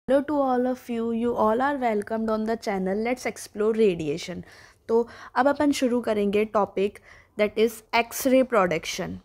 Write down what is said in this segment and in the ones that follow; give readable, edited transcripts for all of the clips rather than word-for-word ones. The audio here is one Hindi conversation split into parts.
Hello to all of you. You all are welcomed on the channel. Let's explore radiation. तो अब अपन शुरू करेंगे topic that is X-ray production.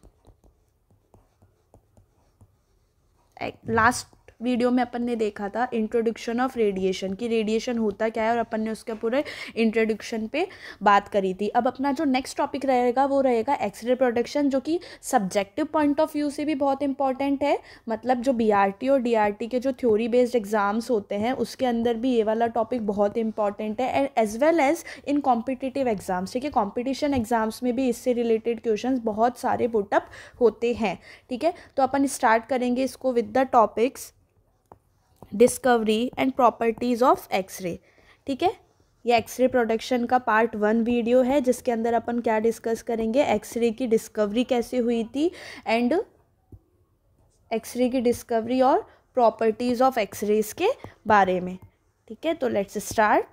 Last video में अपन ने देखा था इंट्रोडक्शन ऑफ रेडिएशन कि रेडिएशन होता क्या है और अपन ने उसके पूरे इंट्रोडक्शन पे बात करी थी. अब अपना जो नेक्स्ट टॉपिक रहेगा वो रहेगा एक्सरे प्रोडक्शन, जो कि सब्जेक्टिव पॉइंट ऑफ व्यू से भी बहुत इंपॉर्टेंट है. मतलब जो बीआरटी और डीआरटी के जो थ्योरी बेस्ड एग्जाम्स होते हैं उसके अंदर भी ये वाला टॉपिक बहुत इंपॉर्टेंट है, and as well as in competitive exams. ठीक है, कॉम्पिटिशन एग्जाम्स में भी इससे रिलेटेड क्वेश्चंस बहुत सारे पुटअप होते हैं. ठीक है, तो अपन स्टार्ट करेंगे इसको with the topics discovery and properties of X-ray. ठीक है, ये एक्सरे प्रोडक्शन का पार्ट 1 वीडियो है जिसके अंदर अपन क्या डिस्कस करेंगे, एक्सरे की डिस्कवरी कैसे हुई थी एंड एक्सरे की डिस्कवरी और प्रॉपर्टीज़ ऑफ एक्सरेज के बारे में. ठीक है, तो let's start.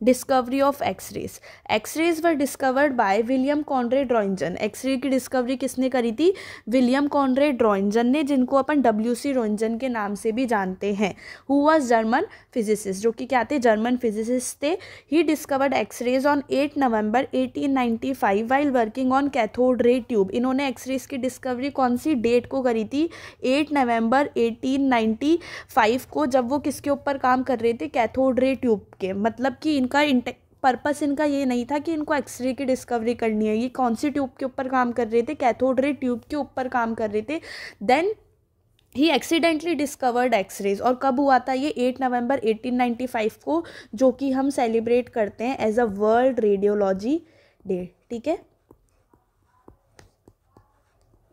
Discovery of X-rays. X-rays were discovered by William Conrad Roentgen. X-ray की डिस्कवरी किसने करी थी? विलियम कॉनरेड रॉन्टजन ने, जिनको अपन WC रॉन्टजन के नाम से भी जानते हैं. हु वाज जर्मन फिजिसिस्ट, जो कि क्या थे? जर्मन फिजिसिस्ट थे. He discovered X-rays on 8 November 1895 while working on cathode ray tube. इन्होंने एक्सरेज की डिस्कवरी कौन सी डेट को करी थी? 8 नवंबर 1895 को, जब वो किसके ऊपर काम कर रहे थे? कैथोड रे ट्यूब के. मतलब कि इनका पर्पस इनका ये नहीं था कि इनको एक्सरे की डिस्कवरी करनी है. ये कौन सी ट्यूब के ऊपर काम कर रहे थे? कैथोड रे ट्यूब के ऊपर काम कर रहे थे. Then he accidentally discovered X-rays. और कब हुआ था ये? 8 नवंबर 1895 को, जो कि हम सेलिब्रेट करते हैं as a world radiology day. ठीक है,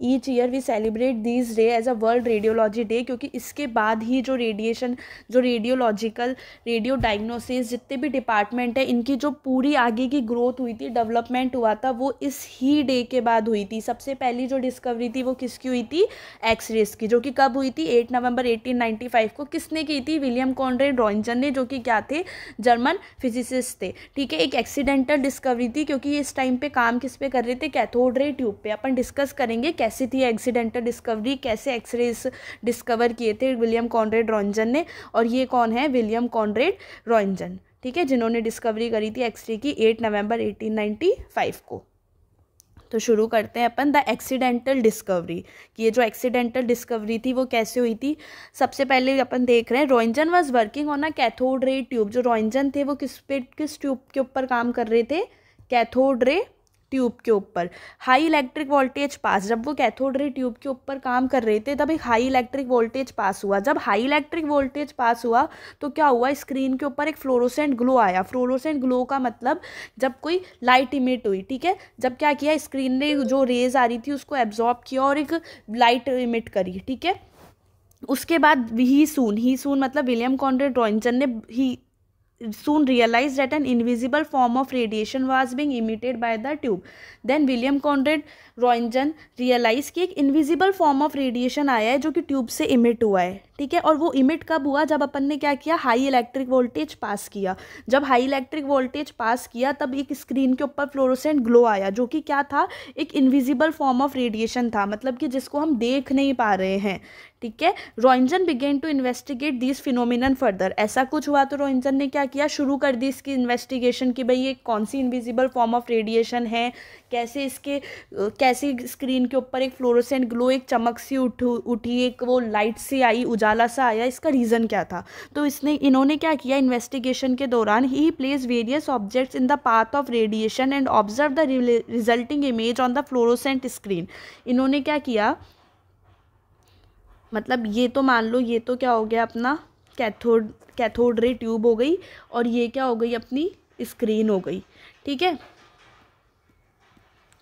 each year we celebrate this day as a world radiology day, क्योंकि इसके बाद ही जो रेडिएशन, जो रेडियोलॉजिकल, रेडियो डायग्नोसिस, जितने भी डिपार्टमेंट है, इनकी जो पूरी आगे की ग्रोथ हुई थी, डेवलपमेंट हुआ था, वो इस ही डे के बाद हुई थी. सबसे पहली जो डिस्कवरी थी वो किसकी हुई थी? एक्सरेज की, जो कि कब हुई थी? 8 नवंबर 1895 को. किसने की थी? विलियम कॉनरेड रॉन्टजन ने, जो कि क्या थे? जर्मन फिजिसिस्ट थे. ठीक है, एक एक्सीडेंटल डिस्कवरी थी क्योंकि ये इस टाइम पे काम किस पे कर रहे थे? कैथोड रे ट्यूब पे. अपन डिस्कस करेंगे कैसी थी एक्सीडेंटल डिस्कवरी, कैसे एक्सरेज डिस्कवर किए थे विलियम कॉनरेड रॉन्टजन ने. और ये कौन है? William Conrad Röntgen. ठीक है, जिन्होंने डिस्कवरी करी थी एक्सरे की 8 नवंबर 1895 को. तो शुरू करते हैं अपन द एक्सीडेंटल डिस्कवरी, कि ये जो एक्सीडेंटल डिस्कवरी थी वो कैसे हुई थी. सबसे पहले अपन देख रहे हैं, Röntgen was working on a cathode ray tube. जो रॉन्टजन थे वो किस ट्यूब के ऊपर काम कर रहे थे? कैथोड रे ट्यूब के ऊपर. हाई इलेक्ट्रिक वोल्टेज पास. जब वो कैथोड रे ट्यूब के ऊपर काम कर रहे थे तब एक हाई इलेक्ट्रिक वोल्टेज पास हुआ. जब हाई इलेक्ट्रिक वोल्टेज पास हुआ तो क्या हुआ? स्क्रीन के ऊपर एक फ्लोरोसेंट ग्लो आया. फ्लोरोसेंट ग्लो का मतलब जब कोई लाइट इमिट हुई. ठीक है, जब क्या किया, स्क्रीन ने जो रेज आ रही थी उसको एब्जॉर्ब किया और एक लाइट इमिट करी. ठीक है, उसके बाद ही सून मतलब विलियम कॉनरेड रॉन्टजन ने ही soon realized that an invisible form of radiation was being emitted by the tube. Then William Conrad Roentgen realized कि एक इनविजिबल फॉर्म ऑफ रेडिएशन आया है जो कि ट्यूब से इमिट हुआ है. ठीक है, और वो इमिट कब हुआ? जब अपन ने क्या किया? हाई इलेक्ट्रिक वोल्टेज पास किया. जब हाई इलेक्ट्रिक वोल्टेज पास किया तब एक स्क्रीन के ऊपर फ्लोरोसेंट ग्लो आया, जो कि क्या था? एक इनविजिबल फॉर्म ऑफ रेडिएशन था, मतलब कि जिसको हम देख नहीं पा रहे हैं. ठीक है, Roentgen began to investigate this phenomenon further. ऐसा कुछ हुआ तो रॉन्टजन ने क्या किया? शुरू कर दी इसकी इन्वेस्टिगेशन कि भाई ये कौन सी इनविजिबल फॉर्म ऑफ रेडिएशन है, कैसे स्क्रीन के ऊपर एक फ्लोरोसेंट ग्लो, एक चमक सी उठी, एक वो लाइट सी आई, उजाला सा आया, इसका रीज़न क्या था? तो इन्होंने क्या किया? इन्वेस्टिगेशन के दौरान he place various objects in the path of radiation and observe the resulting image on the fluorescent screen. इन्होंने क्या किया? मतलब ये तो मान लो, ये तो क्या हो गया अपना कैथोड रे ट्यूब हो गई, और ये क्या हो गई? अपनी स्क्रीन हो गई. ठीक है,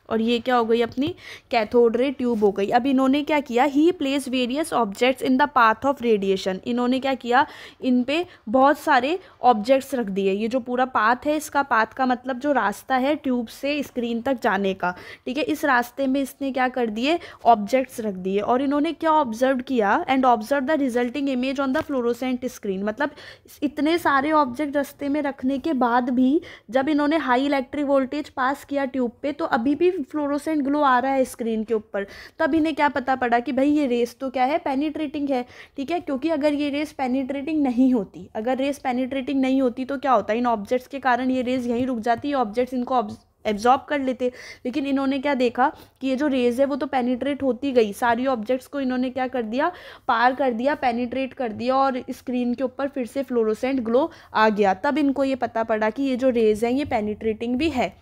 और ये क्या हो गई? अपनी कैथोड रे ट्यूब हो गई. अब इन्होंने क्या किया? He place various objects in the path of radiation. इन्होंने क्या किया? इन पे बहुत सारे ऑब्जेक्ट्स रख दिए. ये जो पूरा पाथ है, इसका पाथ का मतलब जो रास्ता है ट्यूब से स्क्रीन तक जाने का. ठीक है, इस रास्ते में इसने क्या कर दिए? ऑब्जेक्ट्स रख दिए. और इन्होंने क्या ऑब्जर्व किया? And observe the resulting image on the fluorescent screen. मतलब इतने सारे ऑब्जेक्ट रास्ते में रखने के बाद भी जब इन्होंने हाई इलेक्ट्रिक वोल्टेज पास किया ट्यूब पे, तो अभी भी फ्लोरोसेंट ग्लो आ रहा है स्क्रीन के ऊपर। तब इन्हें क्या पता पड़ा कि भाई ये रेस तो क्या है, पेनिट्रेटिंग है, ठीक है। क्योंकि अगर ये रेस पेनिट्रेटिंग नहीं होती, अगर रेस पेनिट्रेटिंग नहीं होती तो क्या होता है, इन ऑब्जेक्ट्स के कारण ये रेस यहीं रुक जाती है, ऑब्जेक्ट्स इनको एब्जॉर्ब कर लेते। लेकिन इन्होंने क्या देखा कि ये जो रेज है वो तो पेनिट्रेट होती गई, सारी ऑब्जेक्ट्स को इन्होंने क्या कर दिया, पार कर दिया, पेनिट्रेट कर दिया, और स्क्रीन के ऊपर फिर से फ्लोरोसेंट ग्लो आ गया। तब इनको ये पता पड़ा कि ये जो रेज है ये पेनिट्रेटिंग भी है।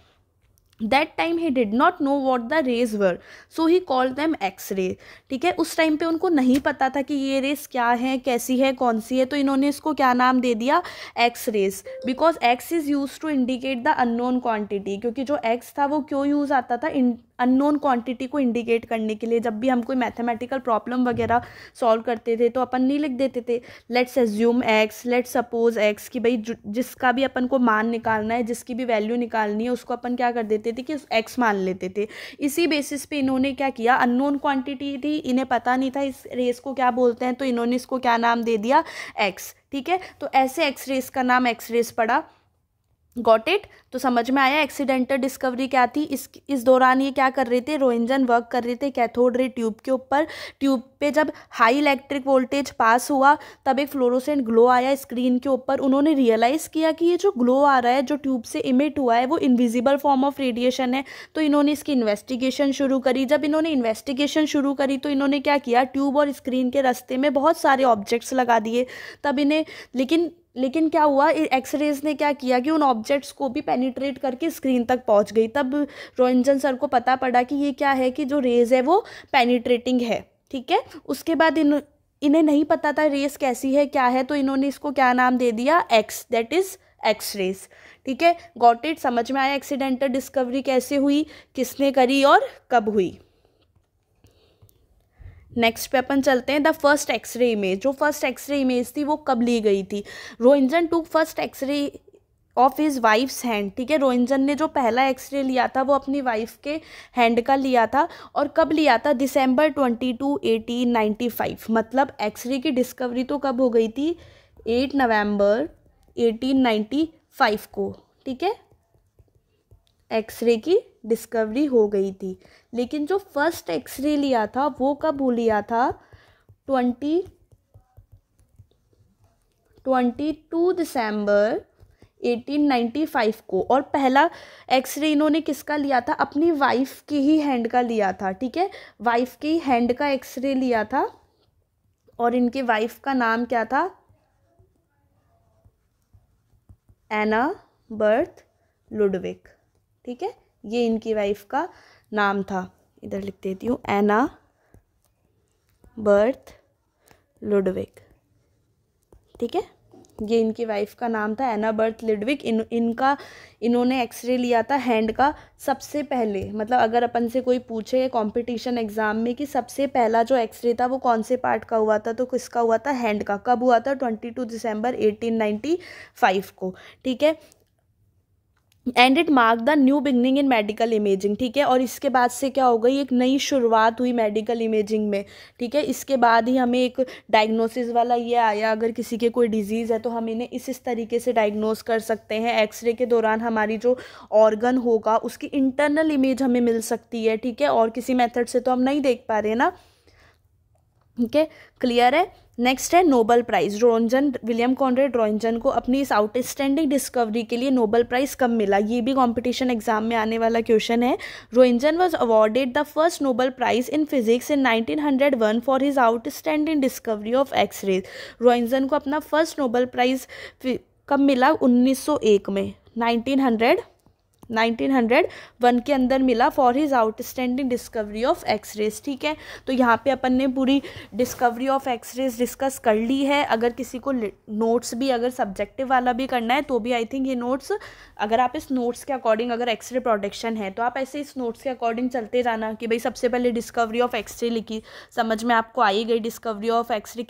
That time he did not know what the rays were, so he called them X-ray, ठीक है। उस टाइम पे उनको नहीं पता था कि ये रेस क्या है, कैसी है, कौन सी है, तो इन्होंने इसको क्या नाम दे दिया, X rays, because X is use to indicate the unknown quantity. क्योंकि जो एक्स था वो क्यों यूज़ आता था, अननोन क्वांटिटी को इंडिकेट करने के लिए। जब भी हम कोई मैथमेटिकल प्रॉब्लम वगैरह सॉल्व करते थे तो अपन नहीं लिख देते थे let's assume x, let's suppose x, कि भाई जिसका भी अपन को मान निकालना है, जिसकी भी वैल्यू निकालनी है, उसको अपन क्या कर देते थे कि एक्स मान लेते थे। इसी बेसिस पे इन्होंने क्या किया, अननोन क्वांटिटी थी, इन्हें पता नहीं था इस रेस को क्या बोलते हैं, तो इन्होंने इसको क्या नाम दे दिया, एक्स, ठीक है। तो ऐसे एक्स रेस का नाम एक्स रेस पड़ा। Got it. तो समझ में आया एक्सीडेंटल डिस्कवरी क्या थी। इस दौरान ये क्या कर रहे थे, रोइंजन वर्क कर रहे थे कैथोड रे ट्यूब के ऊपर। ट्यूब पे जब हाई इलेक्ट्रिक वोल्टेज पास हुआ तब एक फ्लोरोसेंट ग्लो आया स्क्रीन के ऊपर। उन्होंने रियलाइज़ किया कि ये जो ग्लो आ रहा है, जो ट्यूब से इमिट हुआ है, वो इनविजिबल फॉर्म ऑफ रेडिएशन है। तो इन्होंने इसकी इन्वेस्टिगेशन शुरू करी। जब इन्होंने इन्वेस्टिगेशन शुरू करी तो इन्होंने क्या किया, ट्यूब और स्क्रीन के रास्ते में बहुत सारे ऑब्जेक्ट्स लगा दिए। तब इन्हें लेकिन क्या हुआ, एक्सरेज ने क्या किया कि उन ऑब्जेक्ट्स को भी पेनिट्रेट करके स्क्रीन तक पहुंच गई। तब रोइंजन सर को पता पड़ा कि ये क्या है, कि जो रेज है वो पेनिट्रेटिंग है, ठीक है। उसके बाद इन्हें नहीं पता था रेस कैसी है, क्या है, तो इन्होंने इसको क्या नाम दे दिया, X, that is X rays, ठीक है। Got it. समझ में आया एक्सीडेंटल डिस्कवरी कैसे हुई, किसने करी और कब हुई। नेक्स्ट पे अपन चलते हैं, द फर्स्ट एक्सरे इमेज। जो फर्स्ट एक्सरे इमेज थी वो कब ली गई थी। Roentgen took first X-ray of his wife's hand, ठीक है। रोइंजन ने जो पहला एक्सरे लिया था वो अपनी वाइफ के हैंड का लिया था। और कब लिया था, दिसंबर 22, 1895। मतलब एक्सरे की डिस्कवरी तो कब हो गई थी, 8 नवंबर 1895 को, ठीक है, एक्सरे की डिस्कवरी हो गई थी। लेकिन जो फर्स्ट एक्सरे लिया था वो कब लिया था, 22 दिसंबर 1895 को। और पहला एक्सरे इन्होंने किसका लिया था, अपनी वाइफ की ही हैंड का लिया था, ठीक है। वाइफ की हैंड का एक्सरे लिया था और इनके वाइफ का नाम क्या था, एना बर्थ लुडविग, ठीक है। ये इनकी वाइफ का नाम था, इधर लिख देती हूँ, एना बर्थ लुडविग, ठीक है। ये इनकी वाइफ का नाम था, एना बर्थ लुडविग। इन्होंने एक्सरे लिया था हैंड का सबसे पहले। मतलब अगर अपन से कोई पूछे कंपटीशन एग्जाम में कि सबसे पहला जो एक्सरे था वो कौन से पार्ट का हुआ था, तो किसका हुआ था, हैंड का। कब हुआ था, 22 दिसंबर 1895 को, ठीक है। And it mark the new beginning in medical imaging, ठीक है। और इसके बाद से क्या हो गई, एक नई शुरुआत हुई मेडिकल इमेजिंग में, ठीक है। इसके बाद ही हमें एक डायग्नोसिस वाला ये आया, अगर किसी के कोई डिजीज़ है तो हम इन्हें इस तरीके से डायग्नोस कर सकते हैं। एक्सरे के दौरान हमारी जो ऑर्गन होगा उसकी इंटरनल इमेज हमें मिल सकती है, ठीक है। और किसी मेथड से तो हम नहीं देख पा रहे ना, ठीक है, क्लियर है। नेक्स्ट है नोबेल प्राइज। रोइंजन, विलियम कॉनरेड रोइंजन को अपनी इस आउटस्टैंडिंग डिस्कवरी के लिए नोबेल प्राइज कब मिला, ये भी कंपटीशन एग्जाम में आने वाला क्वेश्चन है। Roentgen was awarded the first Nobel prize in physics in 1901 for his outstanding discovery of X rays. Roentgen को अपना फर्स्ट नोबेल प्राइज कब मिला, 1901 में, 1901 के अंदर मिला, for his outstanding discovery of X-rays, ठीक है। तो यहाँ पे अपन ने पूरी डिस्कवरी ऑफ एक्सरेज डिस्कस कर ली है। अगर किसी को नोट्स भी, अगर सब्जेक्टिव वाला भी करना है तो भी आई थिंक ये नोट्स, अगर आप इस नोट्स के अकॉर्डिंग, अगर एक्सरे प्रोडक्शन है तो आप ऐसे इस नोट्स के अकॉर्डिंग चलते जाना कि भाई सबसे पहले डिस्कवरी ऑफ एक्सरे लिखी, समझ में आपको आई गई डिस्कवरी ऑफ एक्सरे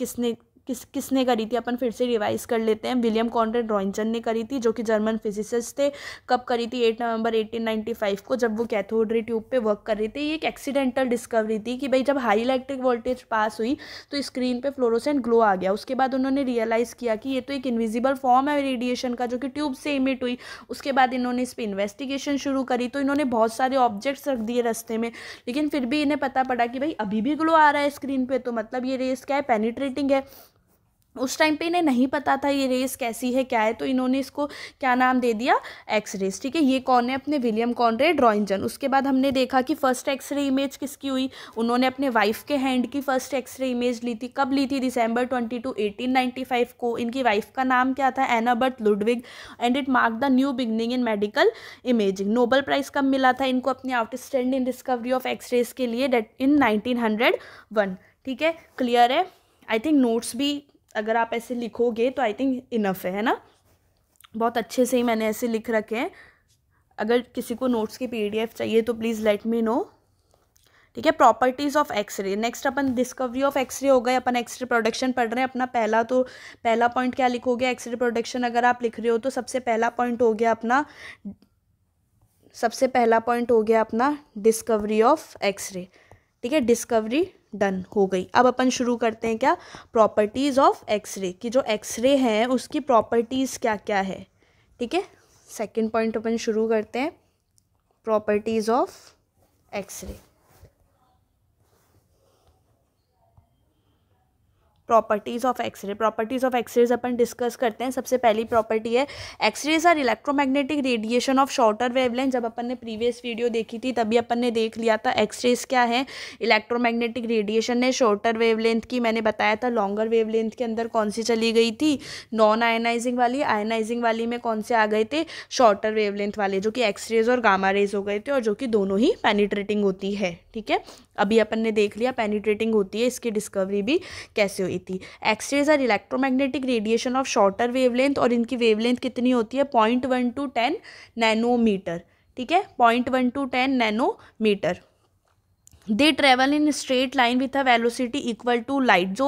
किसने करी थी, अपन फिर से रिवाइज कर लेते हैं। विलियम कॉनरेड रॉन्जन ने करी थी, जो कि जर्मन फिजिसिस्ट थे। कब करी थी? 8 नवंबर 1895 को, जब वो कैथोड रे ट्यूब पे वर्क कर रहे थे। ये एक एक्सीडेंटल डिस्कवरी थी कि भाई जब हाई इलेक्ट्रिक वोल्टेज पास हुई तो स्क्रीन पे फ्लोरोसेंट ग्लो आ गया। उसके बाद उन्होंने रियलाइज़ किया कि ये तो एक इनविजिबल फॉर्म है रेडिएशन का, जो कि ट्यूब से इमिट हुई। उसके बाद इन्होंने इस पर इन्वेस्टिगेशन शुरू करी। तो इन्होंने बहुत सारे ऑब्जेक्ट्स रख दिए रास्ते में, लेकिन फिर भी इन्हें पता पड़ा कि भाई अभी भी ग्लो आ रहा है स्क्रीन पे, तो मतलब ये रेस क्या है? पेनिट्रेटिंग है। उस टाइम पे इन्हें नहीं पता था ये रेस कैसी है, क्या है, तो इन्होंने इसको क्या नाम दे दिया? X rays. ठीक है, ये कौन है? अपने विलियम कॉनरेड रॉन्जन। उसके बाद हमने देखा कि फर्स्ट एक्सरे इमेज किसकी हुई? उन्होंने अपने वाइफ के हैंड की फर्स्ट एक्सरे इमेज ली थी। कब ली थी? दिसंबर 22, 1895 को। इनकी वाइफ का नाम क्या था? Anna Bertha Ludwig. And it mark the new beginning in medical imaging. Nobel prize कब मिला था इनको अपनी outstanding discovery of X rays के लिए? Date in 1901। ठीक है, क्लियर है? आई थिंक नोट्स भी अगर आप ऐसे लिखोगे तो आई थिंक इनफ है ना? बहुत अच्छे से ही मैंने ऐसे लिख रखे हैं। अगर किसी को नोट्स की PDF चाहिए तो प्लीज़ लेट मी नो। ठीक है, प्रॉपर्टीज़ ऑफ एक्सरे। नेक्स्ट अपन डिस्कवरी ऑफ एक्सरे हो गए, अपन एक्सरे प्रोडक्शन पढ़ रहे हैं। अपना पहला पॉइंट क्या लिखोगे? एक्सरे प्रोडक्शन अगर आप लिख रहे हो तो सबसे पहला पॉइंट हो गया अपना डिस्कवरी ऑफ एक्सरे। ठीक है, डिस्कवरी डन हो गई। अब अपन शुरू करते हैं क्या? प्रॉपर्टीज़ ऑफ एक्सरे की। जो एक्सरे है उसकी प्रॉपर्टीज़ क्या क्या है। ठीक है, सेकंड पॉइंट अपन शुरू करते हैं, properties of X-ray. Properties of X-rays अपन डिस्कस करते हैं। सबसे पहली प्रॉपर्टी है X-rays are electromagnetic radiation of shorter wavelength. जब अपन ने प्रीवियस वीडियो देखी थी तभी अपन ने देख लिया था एक्सरेज क्या है, इलेक्ट्रोमैग्नेटिक रेडिएशन है शॉर्टर वेवलेंथ की। मैंने बताया था लॉन्गर वेवलेंथ के अंदर कौन सी चली गई थी? नॉन आयनाइजिंग वाली। आयनाइजिंग वाली में कौन से आ गए थे? शॉर्टर वेवलेंथ वाले, जो कि एक्सरेज और गामा रेज हो गए थे, और जो कि दोनों ही पेनिट्रेटिंग होती है। ठीक है, अभी अपन ने देख लिया पेनिट्रेटिंग होती है, इसकी डिस्कवरी भी कैसे हुई थी। X-rays are electromagnetic radiation of shorter wavelength, और इनकी वेवलेंथ कितनी होती है? 0.1 to 10 नैनोमीटर। ठीक है, 0.1 to 10 nanometre. They travel in straight line with a velocity equal to light.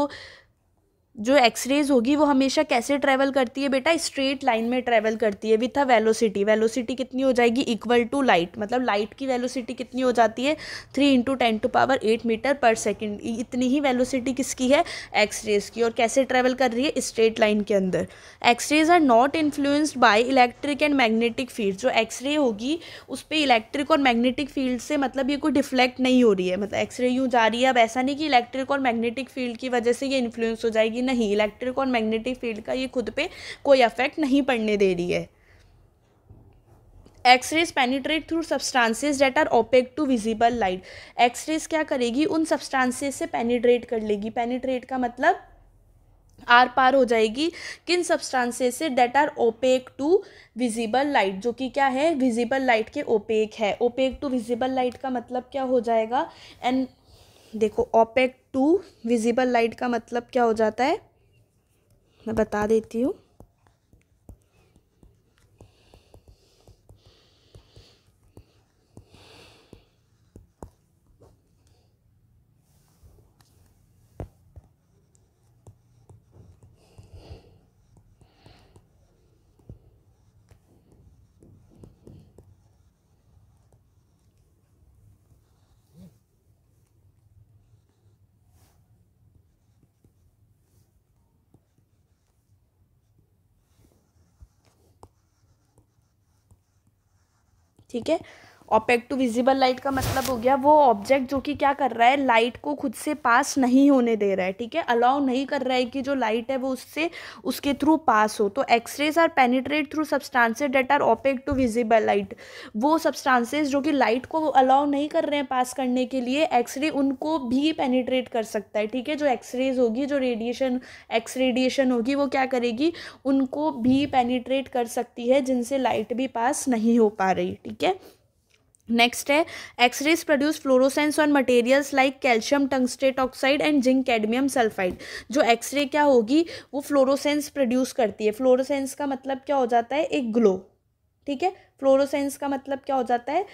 जो एक्सरेज होगी वो हमेशा कैसे ट्रैवल करती है बेटा? स्ट्रेट लाइन में ट्रैवल करती है विथ अ वेलोसिटी कितनी हो जाएगी? Equal to light. मतलब लाइट की वेलोसिटी कितनी हो जाती है? 3 × 10⁸ मीटर पर सेकेंड। इतनी ही वेलोसिटी किसकी है? एक्सरेज की। और कैसे ट्रैवल कर रही है? स्ट्रेट लाइन के अंदर। X-rays are not influenced by electric and magnetic field. जो एक्सरे होगी उस पर इलेक्ट्रिक और मैग्नेटिक फील्ड से मतलब ये कोई डिफ्लेक्ट नहीं हो रही है। मतलब एक्सरे यूँ जा रही है, अब ऐसा नहीं कि इलेक्ट्रिक और मैग्नेटिक फील्ड की वजह से ये इन्फ्लुएंस हो जाएगी, नहीं, इलेक्ट्रिक और मैग्नेटिक फील्ड का ये खुद पे कोई इफेक्ट नहीं पड़ने दे रही है। X-rays penetrate through substances that are opaque to visible light. X-rays क्या करेगी? उन सब्सटेंसेस से पेनिट्रेट कर लेगी। पेनिट्रेट का मतलब आर पार हो जाएगी। किन सब्सटेंसेस से? That are opaque to visible light, जो कि क्या है? विजिबल लाइट के ओपेक है। ओपेक टू विजिबल लाइट का मतलब क्या हो जाएगा? एंड देखो, ओपेक टू विजिबल लाइट का मतलब क्या हो जाता है, मैं बता देती हूँ। ठीक है, ओपेक टू विजिबल लाइट का मतलब हो गया वो ऑब्जेक्ट जो कि क्या कर रहा है? लाइट को खुद से पास नहीं होने दे रहा है। ठीक है, अलाउ नहीं कर रहा है कि जो लाइट है वो उसके थ्रू पास हो। तो X-rays are penetrate through substances that are opaque to visible light. वो सब्सटेंसेस जो कि लाइट को अलाउ नहीं कर रहे हैं पास करने के लिए, एक्सरे उनको भी पेनिट्रेट कर सकता है। ठीक है, जो एक्सरेज होगी, जो एक्स रेडिएशन होगी, वो क्या करेगी? उनको भी पेनिट्रेट कर सकती है, जिनसे लाइट भी पास नहीं हो पा रही। ठीक है, नेक्स्ट है X-rays produce fluorescence on materials like calcium tungstate oxide and zinc cadmium sulphide. जो एक्सरे क्या होगी? वो फ्लोरोसेंस प्रोड्यूस करती है। फ्लोरोसेंस का मतलब क्या हो जाता है? एक ग्लो। ठीक है, फ्लोरोसेंस का मतलब क्या हो जाता है?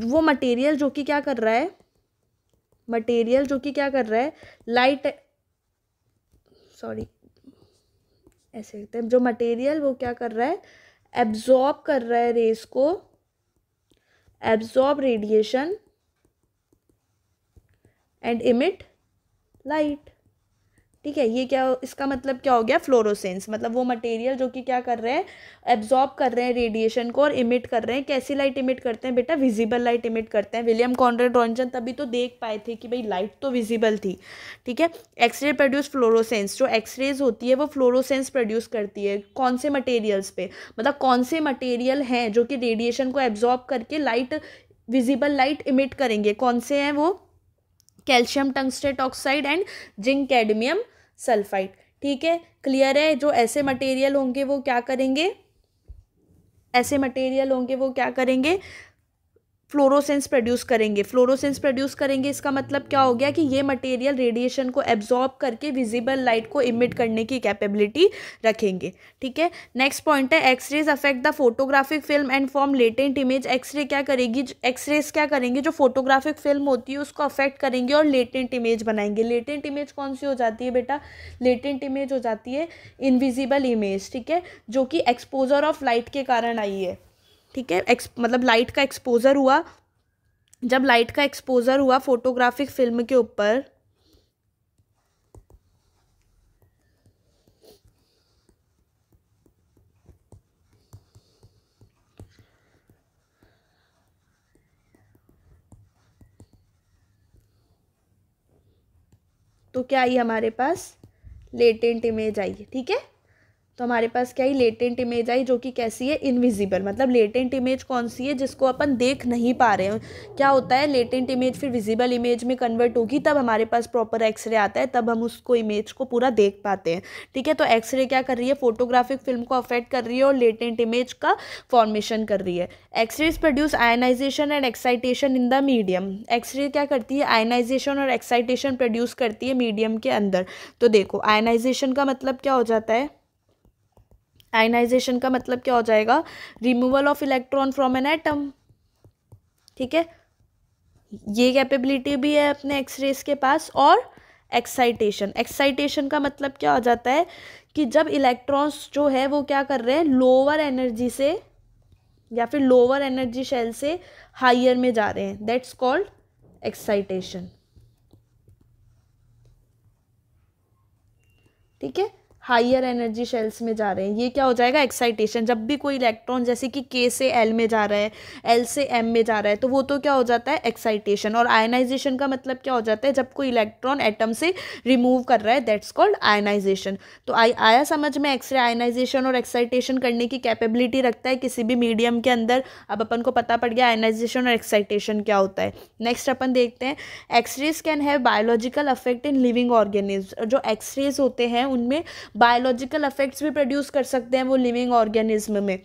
वो मटेरियल जो कि क्या कर रहा है? लाइट सॉरी ऐसे लिखते हैं, जो मटेरियल वो क्या कर रहा है, एब्जॉर्ब कर रहा है रेस को, absorb radiation and emit light. ठीक है, ये क्या, इसका मतलब क्या हो गया, फ्लोरोसेंस। मतलब वो मटेरियल जो कि क्या कर रहे हैं, एब्जॉर्ब कर रहे हैं रेडिएशन को और इमिट कर रहे हैं। कैसी लाइट इमिट करते हैं बेटा, विजिबल लाइट इमिट करते हैं। विलियम कॉनरेड रॉन्टगन तभी तो देख पाए थे कि भाई लाइट तो विजिबल थी। ठीक है, एक्सरे प्रोड्यूस फ्लोरोसेंस, जो एक्सरेज होती है वो फ्लोरोसेंस प्रोड्यूस करती है। कौन से मटेरियल्स पे, मतलब कौन से मटेरियल हैं जो कि रेडिएशन को एब्जॉर्ब करके लाइट, विजिबल लाइट इमिट करेंगे, कौन से हैं वो, calcium tungstate oxide and zinc cadmium sulphide. ठीक है, क्लियर है। जो ऐसे मटेरियल होंगे वो क्या करेंगे, ऐसे मटेरियल होंगे वो क्या करेंगे, फ्लोरोसेंस प्रोड्यूस करेंगे। फ्लोरोसेंस प्रोड्यूस करेंगे, इसका मतलब क्या हो गया कि ये मटेरियल रेडिएशन को एब्जॉर्ब करके विजिबल लाइट को इमिट करने की कैपेबिलिटी रखेंगे। ठीक है, नेक्स्ट पॉइंट है, X-rays affect the photographic film and form latent image. X-ray क्या करेगी, एक्सरेज क्या करेंगे, जो फोटोग्राफिक फिल्म होती है उसको अफेक्ट करेंगे और लेटेंट इमेज बनाएंगे। लेटेंट इमेज कौन सी हो जाती है बेटा, लेटेंट इमेज हो जाती है इनविजिबल इमेज। ठीक है, जो कि एक्सपोजर ऑफ लाइट के कारण आई है। ठीक है, मतलब लाइट का एक्सपोजर हुआ, जब लाइट का एक्सपोजर हुआ फोटोग्राफिक फिल्म के ऊपर, तो क्या आई हमारे पास, लेटेंट इमेज आई है। ठीक है, तो हमारे पास क्या आई, लेटेंट इमेज आई, जो कि कैसी है, इनविजिबल। मतलब लेटेंट इमेज कौन सी है, जिसको अपन देख नहीं पा रहे हैं। क्या होता है, लेटेंट इमेज फिर विजिबल इमेज में कन्वर्ट होगी, तब हमारे पास प्रॉपर एक्सरे आता है, तब हम उसको इमेज को पूरा देख पाते हैं। ठीक है, तो एक्सरे क्या कर रही है, फोटोग्राफिक फिल्म को अफेक्ट कर रही है और लेटेंट इमेज का फॉर्मेशन कर रही है। X-rays produce ionisation and excitation in the medium. X-ray क्या करती है, आयनाइजेशन और एक्साइटेशन प्रोड्यूस करती है मीडियम के अंदर। तो देखो, आयनाइजेशन का मतलब क्या हो जाता है, आयनाइजेशन का मतलब क्या हो जाएगा, removal of electron from an atom. ठीक है, ये कैपेबिलिटी भी है अपने एक्सरेज के पास। और एक्साइटेशन, एक्साइटेशन का मतलब क्या हो जाता है कि जब इलेक्ट्रॉन्स जो है वो क्या कर रहे हैं, लोअर एनर्जी से या फिर लोअर एनर्जी शेल से हायर में जा रहे हैं, दैट्स कॉल्ड एक्साइटेशन। ठीक है, हायर एनर्जी शेल्स में जा रहे हैं, ये क्या हो जाएगा, एक्साइटेशन। जब भी कोई इलेक्ट्रॉन जैसे कि के से एल में जा रहा है, एल से एम में जा रहा है, तो वो तो क्या हो जाता है, एक्साइटेशन। और आयनाइजेशन का मतलब क्या हो जाता है, जब कोई इलेक्ट्रॉन एटम से रिमूव कर रहा है, दैट्स कॉल्ड आयनाइजेशन। तो आया समझ में, एक्सरे आयनाइजेशन और एक्साइटेशन करने की कैपेबिलिटी रखता है किसी भी मीडियम के अंदर। अब अपन को पता पड़ गया आयनाइजेशन और एक्साइटेशन क्या होता है। नेक्स्ट अपन देखते हैं, X-rays can have biological affect in living organism. जो एक्सरेज होते हैं उनमें बायोलॉजिकल इफेक्ट्स भी प्रोड्यूस कर सकते हैं वो लिविंग ऑर्गेनिज्म में।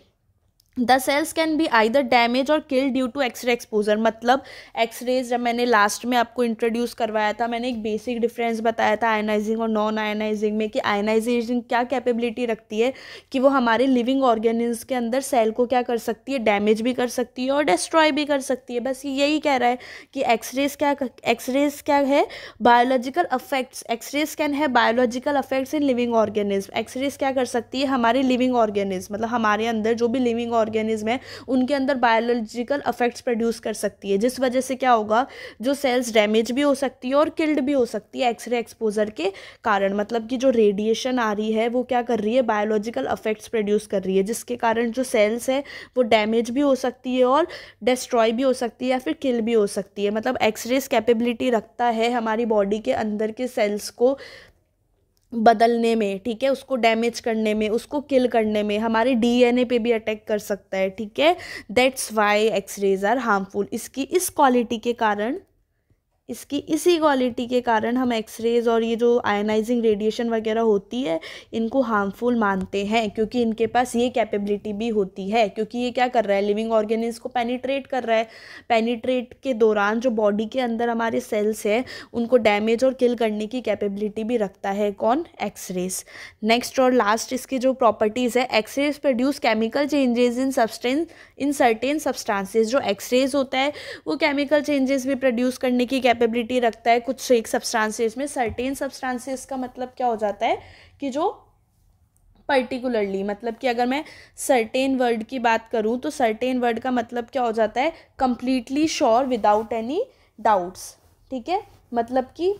The cells can be either damage और किल ड्यू टू एक्सरे एक्सपोजर। मतलब एक्सरेज, जब मैंने लास्ट में आपको इंट्रोड्यूस करवाया था, मैंने एक बेसिक डिफरेंस बताया था आयनाइजिंग और नॉन आयनाइजिंग में, कि आयनाइजेशन क्या कैपेबिलिटी रखती है कि वो हमारे लिविंग ऑर्गेनिज्म के अंदर सेल को क्या कर सकती है, डैमेज भी कर सकती है और डिस्ट्रॉय भी कर सकती है। बस यही कह रहा है कि एक्सरेज क्या है, biological affects. X-rays can have biological affects in living organism. X-rays क्या कर सकती है, हमारे लिविंग ऑर्गेनिज्म, मतलब हमारे अंदर जो भी लिविंग ऑर्गेनिज्म है उनके अंदर बायोलॉजिकल इफेक्ट्स प्रोड्यूस कर सकती है, जिस वजह से क्या होगा, जो सेल्स डैमेज भी हो सकती है और किल्ड भी हो सकती है एक्सरे एक्सपोजर के कारण। मतलब कि जो रेडिएशन आ रही है वो क्या कर रही है, बायोलॉजिकल इफेक्ट्स प्रोड्यूस कर रही है, जिसके कारण जो सेल्स है वो डैमेज भी हो सकती है और डिस्ट्रॉय भी हो सकती है या फिर किल भी हो सकती है। मतलब एक्सरेज कैपेबिलिटी रखता है हमारी बॉडी के अंदर के सेल्स को बदलने में, ठीक है, उसको डैमेज करने में, उसको किल करने में, हमारे डीएनए पे भी अटैक कर सकता है। ठीक है, that's why X-rays are harmful. इसकी इस क्वालिटी के कारण, इसकी इसी क्वालिटी के कारण हम एक्सरेज और ये जो आयनाइजिंग रेडिएशन वगैरह होती है इनको हार्मफुल मानते हैं, क्योंकि इनके पास ये कैपेबिलिटी भी होती है। क्योंकि ये क्या कर रहा है, लिविंग ऑर्गेनिज्म को पेनिट्रेट कर रहा है। पेनिट्रेट के दौरान जो बॉडी के अंदर हमारे सेल्स है उनको डैमेज और किल करने की कैपेबिलिटी भी रखता है कौन, एक्सरेज। नेक्स्ट और लास्ट इसकी जो प्रॉपर्टीज़ है, X-rays produce chemical changes in substance in certain substances. जो एक्सरेज होता है वो केमिकल चेंजेस भी प्रोड्यूस करने की कैपेबिलिटी रखता है कुछ एक सब्सटेंसेस में। सर्टेन सब्सटेंसेस का मतलब क्या हो जाता है कि जो पर्टिकुलरली, मतलब कि अगर मैं सर्टेन वर्ड की बात करूँ तो सर्टेन वर्ड का मतलब क्या हो जाता है, completely sure without any doubts. ठीक है, मतलब कि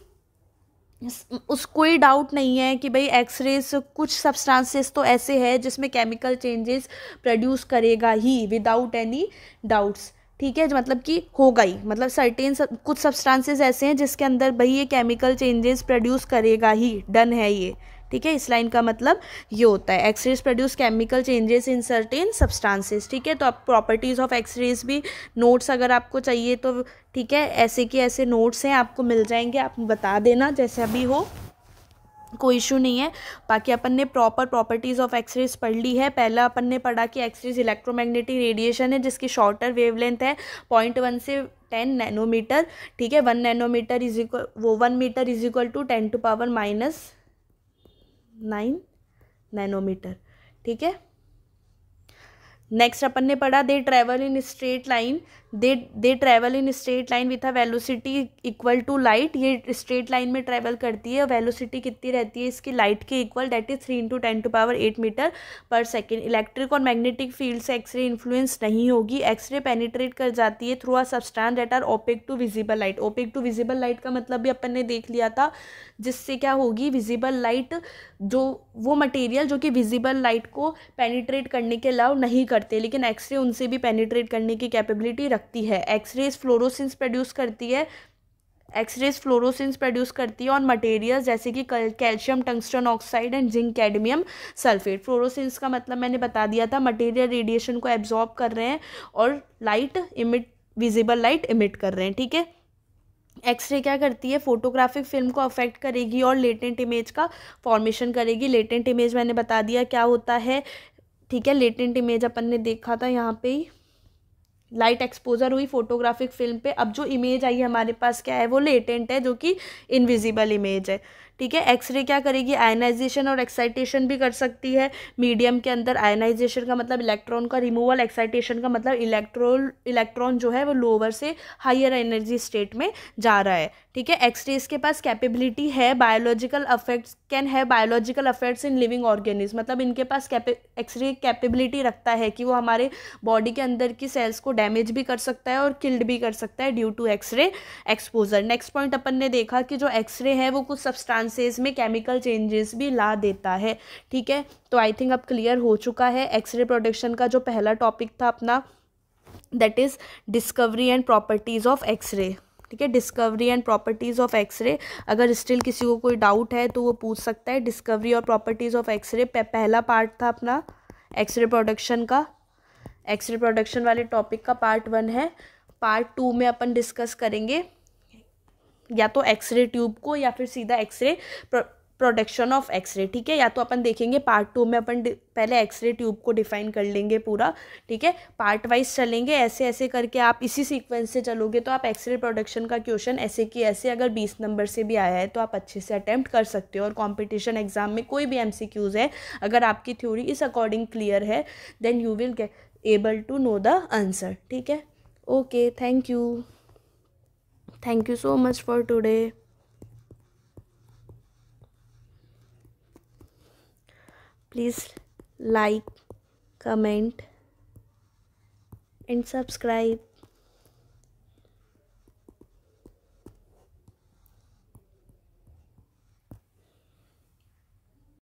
उस कोई डाउट नहीं है कि भाई एक्सरेज, कुछ सब्सटेंसेस तो ऐसे हैं जिसमें केमिकल चेंजेस प्रोड्यूस करेगा ही विदाउट एनी डाउट्स। ठीक है, मतलब कि होगा ही, मतलब सर्टेन कुछ सब्सटेंसेस ऐसे हैं जिसके अंदर भाई ये केमिकल चेंजेस प्रोड्यूस करेगा ही, डन है ये। ठीक है, इस लाइन का मतलब ये होता है X-rays produce chemical changes in certain substances. ठीक है, तो आप प्रॉपर्टीज़ ऑफ एक्सरेज भी नोट्स अगर आपको चाहिए तो ठीक है, ऐसे के ऐसे नोट्स हैं आपको मिल जाएंगे, आप बता देना जैसे अभी हो, कोई इशू नहीं है। बाकी अपन ने प्रॉपर प्रॉपर्टीज़ ऑफ एक्सरेज पढ़ ली है। पहला अपन ने पढ़ा कि एक्सरेज इलेक्ट्रोमैग्नेटिक रेडिएशन है जिसकी शॉर्टर वेवलेंथ है 0.1 से 10 नैनोमीटर। ठीक है, 1 नैनोमीटर इज इक्वल, वो 1 metre is equal to 10⁻⁹ nanometre. ठीक है, नेक्स्ट अपन ने पढ़ा they travel in straight line, they travel in straight line with a velocity equal to light. ये स्ट्रेट लाइन में ट्रेवल करती है, वेलोसिटी कितनी रहती है इसकी, लाइट के equal, that is 3 × 10⁸ metre per second. Electric और मैग्नेटिक फील्ड से एक्सरे इन्फ्लुएंस नहीं होगी। एक्सरे पेनिट्रेट कर जाती है through a substance that are opaque to visible light. Opaque to visible light का मतलब भी अपन ने देख लिया था, जिससे क्या होगी, विजिबल लाइट, जो वो मटेरियल जो कि विजिबल लाइट को पेनिट्रेट करने के अलाउ नहीं करते, लेकिन एक्सरे उनसे भी पेनिट्रेट करने की कैपेबिलिटी रखती है। एक्सरेज फ्लोरोसेंस प्रोड्यूस करती है, एक्सरेज फ्लोरोसेंस प्रोड्यूस करती है ऑन मटेरियल्स जैसे कि calcium tungsten oxide and zinc cadmium sulphate. Fluorescence का मतलब मैंने बता दिया था, मटेरियल रेडिएशन को एब्जॉर्ब कर रहे हैं और light emit, visible light emit कर रहे हैं। ठीक है, एक्सरे क्या करती है, फोटोग्राफिक फिल्म को अफेक्ट करेगी और लेटेंट इमेज का फॉर्मेशन करेगी। लेटेंट इमेज मैंने बता दिया क्या होता है। ठीक है, लेटेंट इमेज अपन ने देखा था यहाँ पे ही, लाइट एक्सपोजर हुई फोटोग्राफिक फिल्म पे, अब जो इमेज आई हमारे पास क्या है, वो लेटेंट है, जो कि इनविजिबल इमेज है। ठीक है, एक्सरे क्या करेगी, आयनाइजेशन और एक्साइटेशन भी कर सकती है मीडियम के अंदर। आयनाइजेशन का मतलब इलेक्ट्रॉन का रिमूवल, एक्साइटेशन का मतलब इलेक्ट्रॉन जो है वो लोअर से हायर एनर्जी स्टेट में जा रहा है। ठीक है, एक्सरेज के पास कैपेबिलिटी है, biological affects can have, biological affects in living organism, मतलब इनके पास एक्सरे कैपेबिलिटी रखता है कि वो हमारे बॉडी के अंदर की सेल्स को डैमेज भी कर सकता है और किल्ड भी कर सकता है due to X-ray exposure. Next point अपन ने देखा कि जो एक्सरे है वो कुछ सब्सटेंसेस में केमिकल चेंजेस भी ला देता है। ठीक है, तो आई थिंक अब क्लियर हो चुका है एक्सरे प्रोडक्शन का जो पहला टॉपिक था अपना, that is discovery and properties of X-ray. ठीक है, discovery and properties of X-ray. अगर स्टिल किसी को कोई डाउट है तो वो पूछ सकता है। डिस्कवरी और प्रॉपर्टीज़ ऑफ एक्सरे पहला पार्ट था अपना एक्सरे प्रोडक्शन का, एक्सरे प्रोडक्शन वाले टॉपिक का पार्ट 1 है। पार्ट 2 में अपन डिस्कस करेंगे या तो एक्सरे ट्यूब को या फिर सीधा एक्सरे प्रोडक्शन ऑफ एक्सरे। ठीक है, या तो अपन देखेंगे पार्ट 2 में अपन पहले एक्सरे ट्यूब को डिफाइन कर लेंगे पूरा। ठीक है, पार्ट वाइज चलेंगे, ऐसे ऐसे करके आप इसी सीक्वेंस से चलोगे तो आप एक्सरे प्रोडक्शन का क्वेश्चन ऐसे कि ऐसे अगर 20 नंबर से भी आया है तो आप अच्छे से अटेम्प्ट कर सकते हो। और कॉम्पिटिशन एग्जाम में कोई भी MCQs है, अगर आपकी थ्योरी इस अकॉर्डिंग क्लियर है then you will get able to know the answer. ठीक है, okay, thank you so much for today. Please like, comment and subscribe.